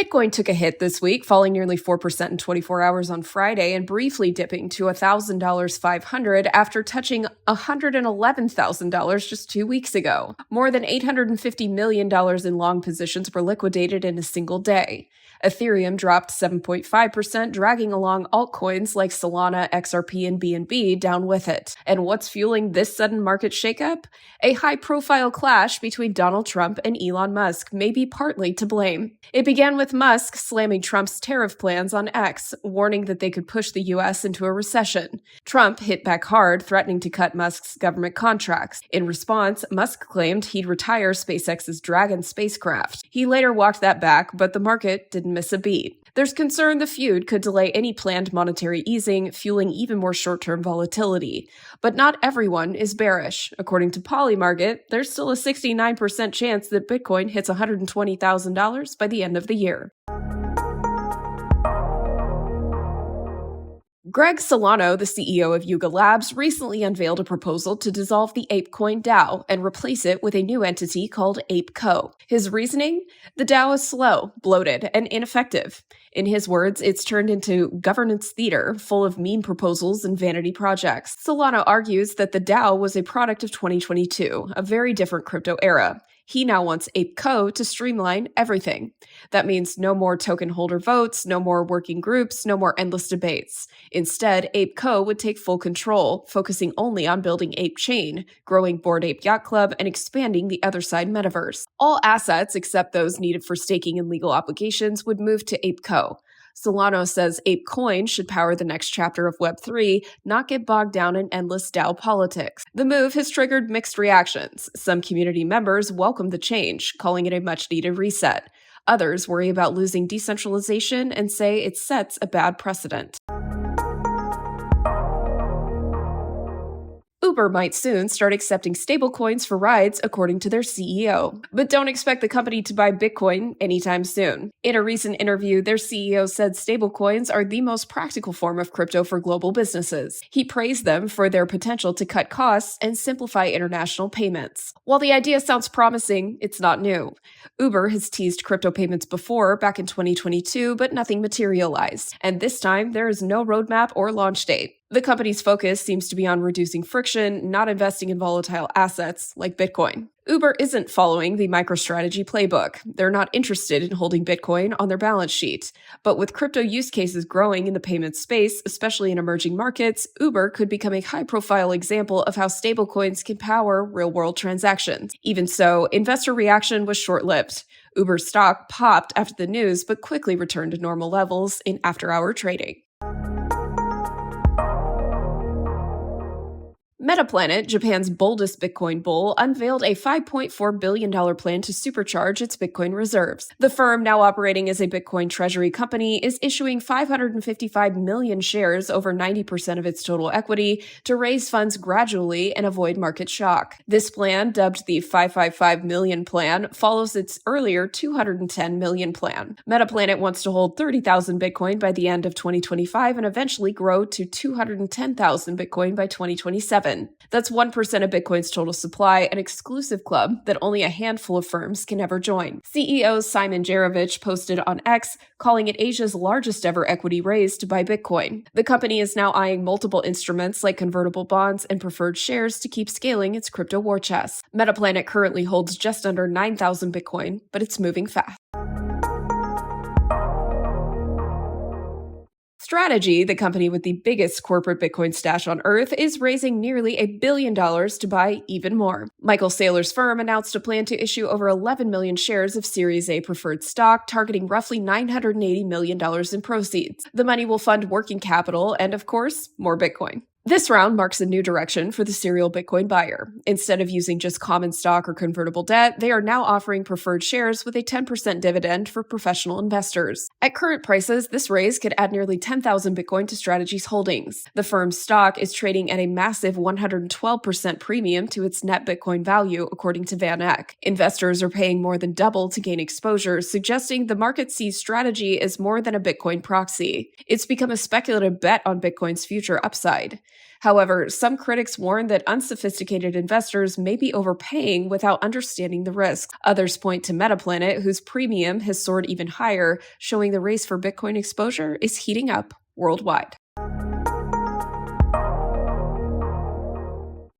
Bitcoin took a hit this week, falling nearly 4% in 24 hours on Friday and briefly dipping to $1,000 after touching $111,000 just 2 weeks ago. More than $850 million in long positions were liquidated in a single day. Ethereum dropped 7.5%, dragging along altcoins like Solana, XRP, and BNB down with it. And what's fueling this sudden market shakeup? A high-profile clash between Donald Trump and Elon Musk may be partly to blame. It began with Musk slamming Trump's tariff plans on X, warning that they could push the U.S. into a recession. Trump hit back hard, threatening to cut Musk's government contracts. In response, Musk claimed he'd retire SpaceX's Dragon spacecraft. He later walked that back, but the market didn't miss a beat. There's concern the feud could delay any planned monetary easing, fueling even more short-term volatility. But not everyone is bearish. According to Polymarket, there's still a 69% chance that Bitcoin hits $120,000 by the end of the year. Greg Solano, the CEO of Yuga Labs, recently unveiled a proposal to dissolve the ApeCoin DAO and replace it with a new entity called ApeCo. His reasoning? The DAO is slow, bloated, and ineffective. In his words, it's turned into governance theater, full of meme proposals and vanity projects. Solano argues that the DAO was a product of 2022, a very different crypto era. He now wants ApeCo to streamline everything. That means no more token holder votes, no more working groups, no more endless debates. Instead, ApeCo would take full control, focusing only on building Ape Chain, growing Bored Ape Yacht Club, and expanding the Otherside metaverse. All assets, except those needed for staking and legal obligations, would move to ApeCo. Solano says ApeCoin should power the next chapter of Web3, not get bogged down in endless DAO politics. The move has triggered mixed reactions. Some community members welcome the change, calling it a much-needed reset. Others worry about losing decentralization and say it sets a bad precedent. Uber might soon start accepting stablecoins for rides, according to their CEO. But don't expect the company to buy Bitcoin anytime soon. In a recent interview, their CEO said stablecoins are the most practical form of crypto for global businesses. He praised them for their potential to cut costs and simplify international payments. While the idea sounds promising, it's not new. Uber has teased crypto payments before, back in 2022, but nothing materialized. And this time, there is no roadmap or launch date. The company's focus seems to be on reducing friction, not investing in volatile assets like Bitcoin. Uber isn't following the MicroStrategy playbook. They're not interested in holding Bitcoin on their balance sheet. But with crypto use cases growing in the payment space, especially in emerging markets, Uber could become a high-profile example of how stablecoins can power real-world transactions. Even so, investor reaction was short-lived. Uber's stock popped after the news, but quickly returned to normal levels in after-hour trading. Metaplanet, Japan's boldest Bitcoin bull, unveiled a $5.4 billion plan to supercharge its Bitcoin reserves. The firm, now operating as a Bitcoin treasury company, is issuing 555 million shares, over 90% of its total equity, to raise funds gradually and avoid market shock. This plan, dubbed the 555 million plan, follows its earlier 210 million plan. Metaplanet wants to hold 30,000 Bitcoin by the end of 2025 and eventually grow to 210,000 Bitcoin by 2027. That's 1% of Bitcoin's total supply, an exclusive club that only a handful of firms can ever join. CEO Simon Jarovich posted on X, calling it Asia's largest ever equity raise to buy Bitcoin. The company is now eyeing multiple instruments like convertible bonds and preferred shares to keep scaling its crypto war chest. Metaplanet currently holds just under 9,000 Bitcoin, but it's moving fast. Strategy, the company with the biggest corporate Bitcoin stash on Earth, is raising nearly $1 billion to buy even more. Michael Saylor's firm announced a plan to issue over 11 million shares of Series A preferred stock, targeting roughly $980 million in proceeds. The money will fund working capital and, of course, more Bitcoin. This round marks a new direction for the serial Bitcoin buyer. Instead of using just common stock or convertible debt, they are now offering preferred shares with a 10% dividend for professional investors. At current prices, this raise could add nearly 10,000 Bitcoin to Strategy's holdings. The firm's stock is trading at a massive 112% premium to its net Bitcoin value, according to Van Eck. Investors are paying more than double to gain exposure, suggesting the market sees Strategy as more than a Bitcoin proxy. It's become a speculative bet on Bitcoin's future upside. However, some critics warn that unsophisticated investors may be overpaying without understanding the risks. Others point to Metaplanet, whose premium has soared even higher, showing the race for Bitcoin exposure is heating up worldwide.